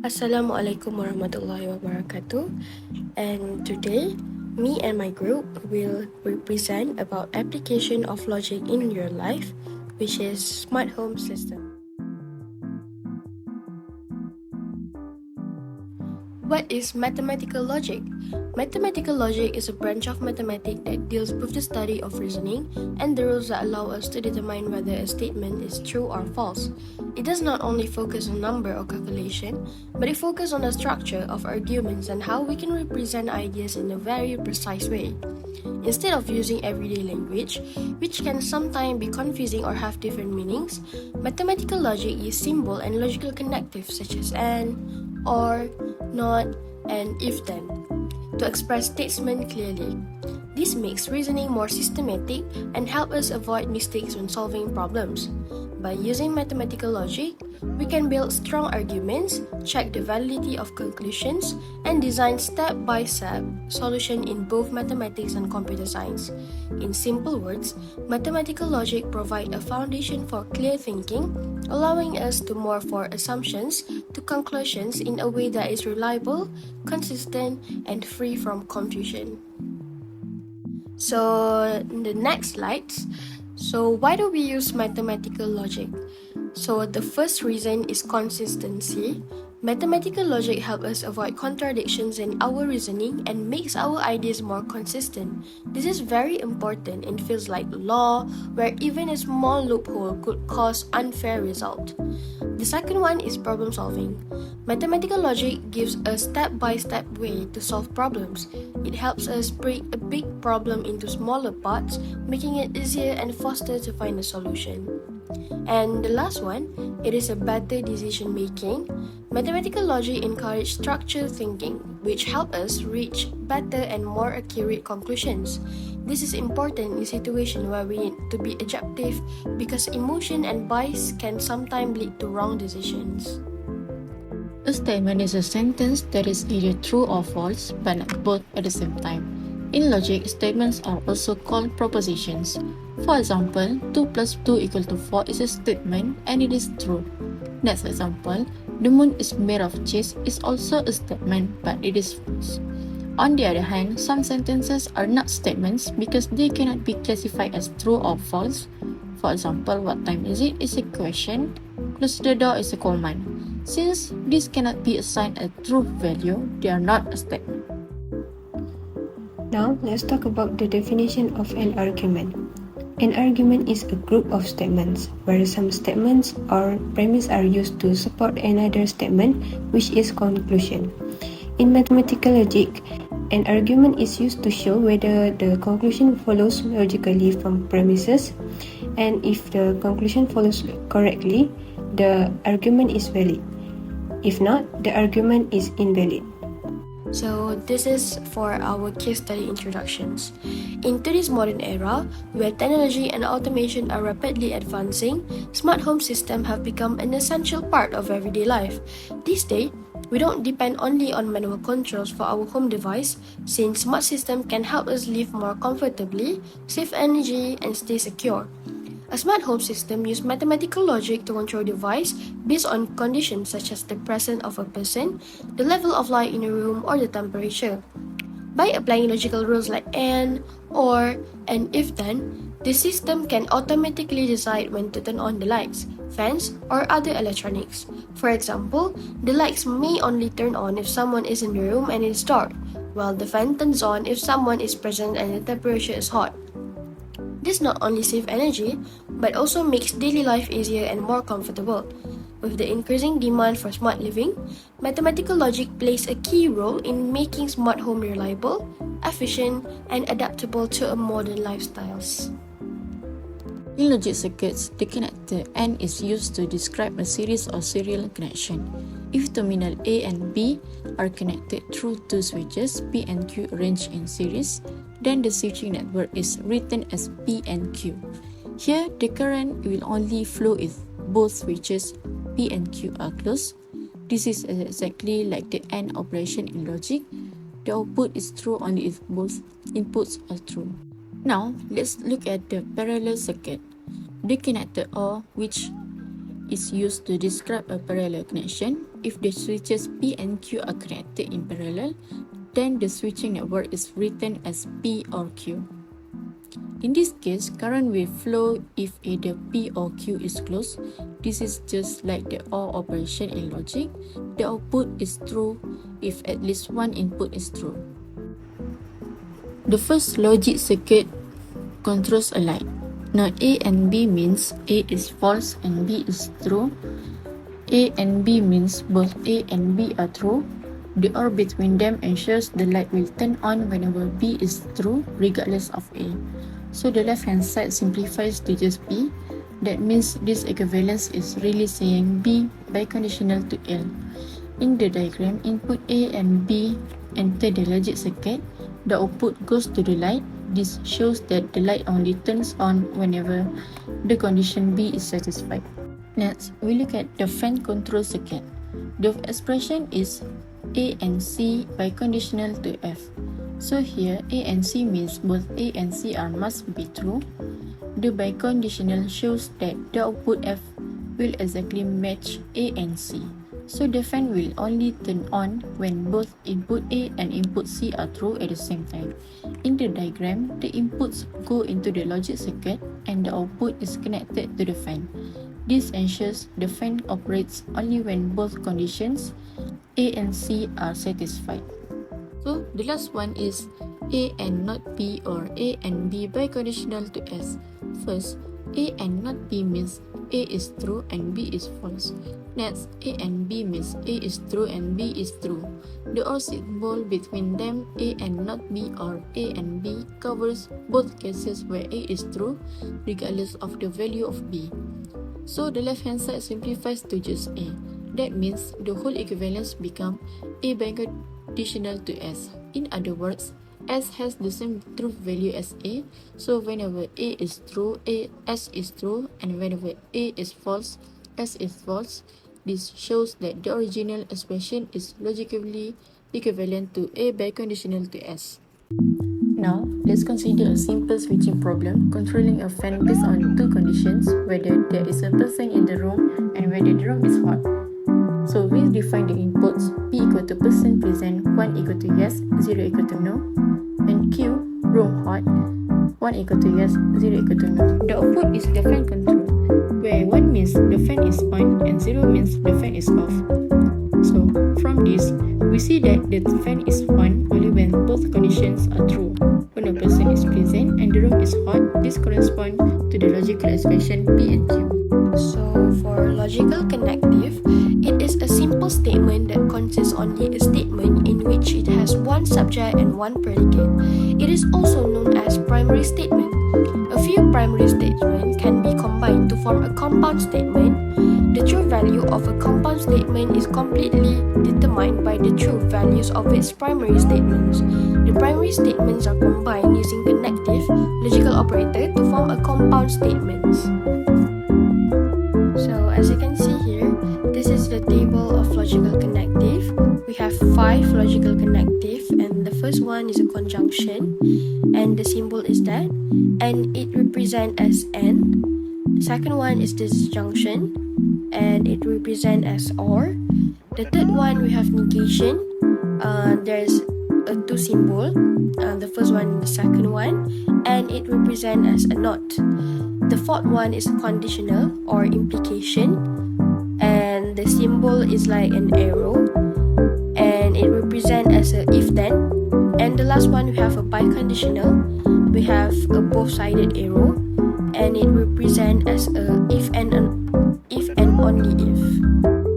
Assalamualaikum warahmatullahi wabarakatuh. And today, me and my group will present about application of logic in your life, which is smart home system. What is mathematical logic? Mathematical logic is a branch of mathematics that deals with the study of reasoning and the rules that allow us to determine whether a statement is true or false. It does not only focus on number or calculation, but it focuses on the structure of arguments and how we can represent ideas in a very precise way. Instead of using everyday language, which can sometimes be confusing or have different meanings, mathematical logic uses symbol and logical connectives such as and, or, not, and if-then to express statements clearly. This makes reasoning more systematic and help us avoid mistakes when solving problems. By using mathematical logic, we can build strong arguments, check the validity of conclusions, and design step-by-step solutions in both mathematics and computer science. In simple words, mathematical logic provides a foundation for clear thinking, allowing us to move from assumptions to conclusions in a way that is reliable, consistent, and free from confusion. So, in the next slides, why do we use mathematical logic? So, the first reason is consistency. Mathematical logic helps us avoid contradictions in our reasoning and makes our ideas more consistent. This is very important in fields like law, where even a small loophole could cause unfair result. The second one is problem solving. Mathematical logic gives a step-by-step way to solve problems. It helps us break a big problem into smaller parts, making it easier and faster to find a solution. And the last one, it is a better decision making. Mathematical logic encourages structured thinking, which help us reach better and more accurate conclusions. This is important in situations where we need to be objective because emotion and bias can sometimes lead to wrong decisions. A statement is a sentence that is either true or false, but not both at the same time. In logic, statements are also called propositions. For example, 2 plus 2 equal to 4 is a statement and it is true. Next example, the moon is made of cheese is also a statement, but it is false. On the other hand, some sentences are not statements because they cannot be classified as true or false. For example, what time is it is a question, close the door is a command. Since these cannot be assigned a true value, they are not a statement. Now, let's talk about the definition of an argument. An argument is a group of statements, where some statements or premises are used to support another statement, which is conclusion. In mathematical logic, an argument is used to show whether the conclusion follows logically from premises, and if the conclusion follows correctly, the argument is valid. If not, the argument is invalid. So this is for our case study introductions. In today's modern era, where technology and automation are rapidly advancing, smart home systems have become an essential part of everyday life. These days, we don't depend only on manual controls for our home device, since smart systems can help us live more comfortably, save energy, and stay secure. A smart home system uses mathematical logic to control the device based on conditions such as the presence of a person, the level of light in a room, or the temperature. By applying logical rules like and, or, and if-then, the system can automatically decide when to turn on the lights, fans, or other electronics. For example, the lights may only turn on if someone is in the room and it is dark, while the fan turns on if someone is present and the temperature is hot. This not only saves energy, but also makes daily life easier and more comfortable. With the increasing demand for smart living, mathematical logic plays a key role in making smart home reliable, efficient, and adaptable to a modern lifestyles. In logic circuits, the connector AND is used to describe a series of serial connection. If terminal A and B are connected through two switches P and Q arranged in series, then the switching network is written as P and Q. Here, the current will only flow if both switches P and Q are closed. This is exactly like the AND operation in logic. The output is true only if both inputs are true. Now, let's look at the parallel circuit. The connector OR, which is used to describe a parallel connection. If the switches P and Q are connected in parallel, then the switching network is written as P or Q. In this case, current will flow if either P or Q is closed. This is just like the OR operation in logic. The output is true if at least one input is true. The first logic circuit controls a light. Now A and B means A is false and B is true. A and B means both A and B are true. The OR between them ensures the light will turn on whenever B is true, regardless of A. So the left-hand side simplifies to just B. That means this equivalence is really saying B biconditional to L. In the diagram, input A and B enter the logic circuit. The output goes to the light. This shows that the light only turns on whenever the condition B is satisfied. Next, we look at the fan control circuit. The expression is A and C biconditional to F. So here, A and C means both A and C must be true. The biconditional shows that the output F will exactly match A and C. So the fan will only turn on when both input A and input C are true at the same time. In the diagram, the inputs go into the logic circuit and the output is connected to the fan. This ensures the fan operates only when both conditions A and C are satisfied. So the last one is A and not B or A and B biconditional to S. First, A and not B means A is true and B is false. Next, A and B means A is true and B is true. The OR symbol between them, A and not B or A and B, covers both cases where A is true, regardless of the value of B. So the left-hand side simplifies to just A. That means the whole equivalence becomes A biconditional to S. In other words, S has the same truth value as A, so whenever A is true, S is true, and whenever A is false, S is false. This shows that the original expression is logically equivalent to A biconditional to S. Now, let's consider a simple switching problem controlling a fan based on two conditions, whether there is a person in the room and whether the room is hot. So we define the inputs P equal to person present, 1 equal to yes, 0 equal to no, and Q, room hot, 1 equal to yes, 0 equal to no. The output is the fan control, where 1 means the fan is on and 0 means the fan is off. So from this, we see that the fan is on only when both conditions are true. When a person is present and the room is hot, this corresponds to the logical expression P and Q. So for logical connective, it is a simple statement that consists only a statement in which it has one subject and one predicate. It is also known as primary statement. A few primary statements can be combined to form a compound statement. The true value of a compound statement is completely determined by the true values of its primary statements. The primary statements are combined using connective logical operator to form a compound statements. So as you can see here, this is the table of logical connective. We have 5 logical connective, and the first one is a conjunction, and the symbol is that, and it represents as AND. The second one is disjunction, and it represents as OR. The third one we have negation. There's a 2 symbol, the first one and the second one, and it represents as a NOT. The fourth one is conditional or implication, and the symbol is like an arrow, and it represents as a if-then. And the last one we have a biconditional. We have a both-sided arrow, and it represents as a if and only if.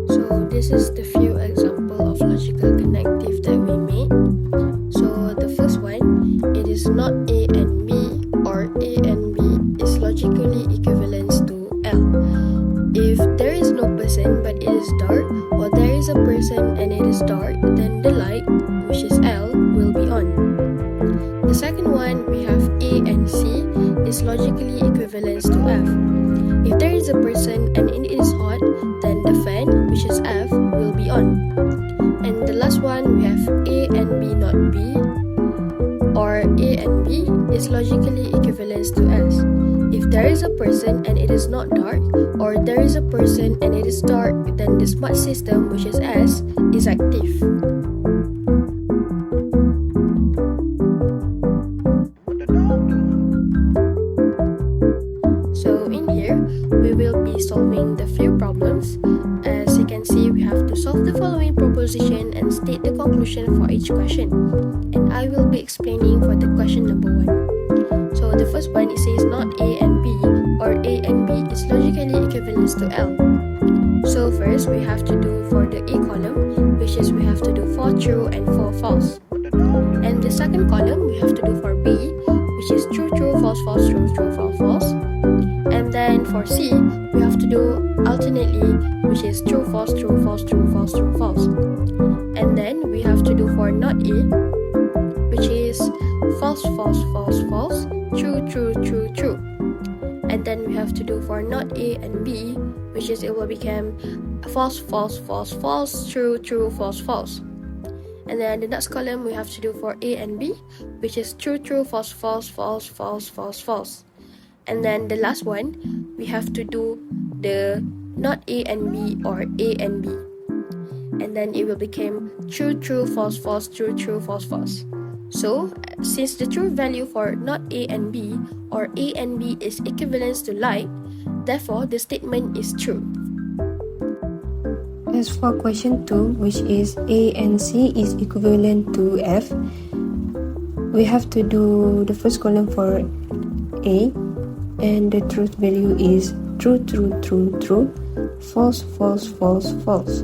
So this is the few example of logical connective that we made. So the first one, it is not A and B, or A and B is logically equivalent to L. If there is no person but it is dark, or there is a person and it is dark, then the light, which is L, will be on. The second one, we have A and C is logically equivalent to F. If there is a person and it is hot, then the fan, which is F, will be on. And the last one, we have A and B not B, or A and B is logically equivalent to S. If there is a person and it is not dark, or there is a person and it is dark, then the smart system, which is S, is active. So in here, we will be solving the few problems. As you can see, we have to solve the following proposition and state the conclusion for each question. And I will be explaining for the question number 1. So the first one, it says not A and B, or A and B is logically equivalent to L. So first, we have to do for the A column, which is we have to do 4 true and 4 false. And the second column, we have to do for B, which is true, true, false, false, true, true, false, false. And then for C, we have to do alternately, which is true, false, true, false, true, false, true, false. And then we have to do for not A, which is false, false, false, false, true, true, true, true. And then we have to do for not A and B, which is it will become false, false, false, false, true, true, false, false. And then the next column we have to do for A and B, which is true, true, false, false, false, false, false, false. And then the last one, we have to do the not A and B or A and B. And then it will become true, true, false, false, true, true, false, false. So, since the true value for not A and B or A and B is equivalent to light, therefore the statement is true. As for question 2, which is A and C is equivalent to F, we have to do the first column for A, and the truth value is true, true, true, true, false, false, false, false.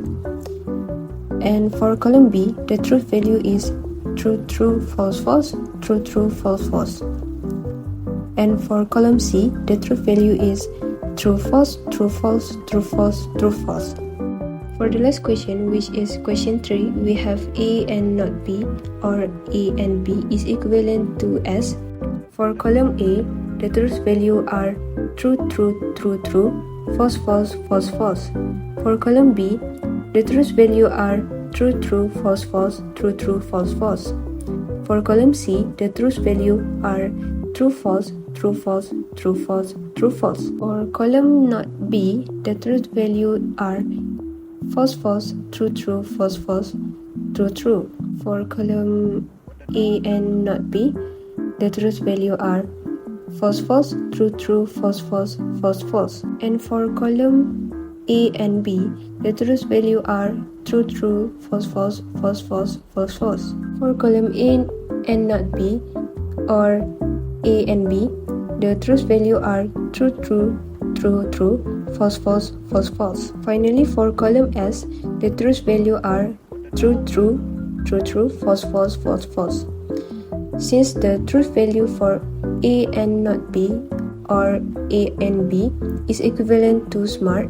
And for column B, the truth value is true, true, false, false, true, true, false, false. And for column C, the truth value is true, false, true, false, true, false, true, false. For the last question, which is question 3, we have A and not B, or A and B is equivalent to S. For column A, the truth value are true, true, true, true, false, false, false, false. For column B, the truth value are true, true, false, false, true, true, false, false. For column C, the truth value are true, false, true, false, true, false, true, false. For column not B, the truth value are false, false, true, true, false, false, true, true. For column A and not B, the truth value are false, false, true, true, false, false, false, false. And for column A and B, the truth value are true, true, false, false, false, false, false, false. For column A and not B, or A and B, the truth value are true, true, true, true, false, false, false, false. Finally, for column S, the truth value are true, true, true, true, false, false, false, false. Since the truth value for A and not B, or A and B, is equivalent to smart,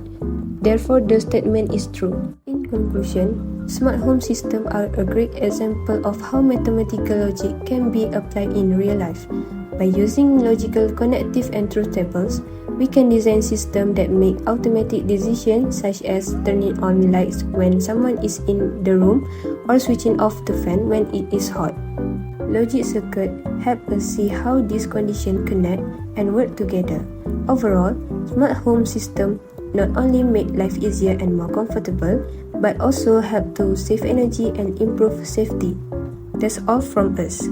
therefore the statement is true. In conclusion, smart home systems are a great example of how mathematical logic can be applied in real life. By using logical, connective, and truth tables, we can design systems that make automatic decisions such as turning on lights when someone is in the room or switching off the fan when it is hot. Logic circuits help us see how these conditions connect and work together. Overall, smart home systems not only make life easier and more comfortable, but also help to save energy and improve safety. That's all from us.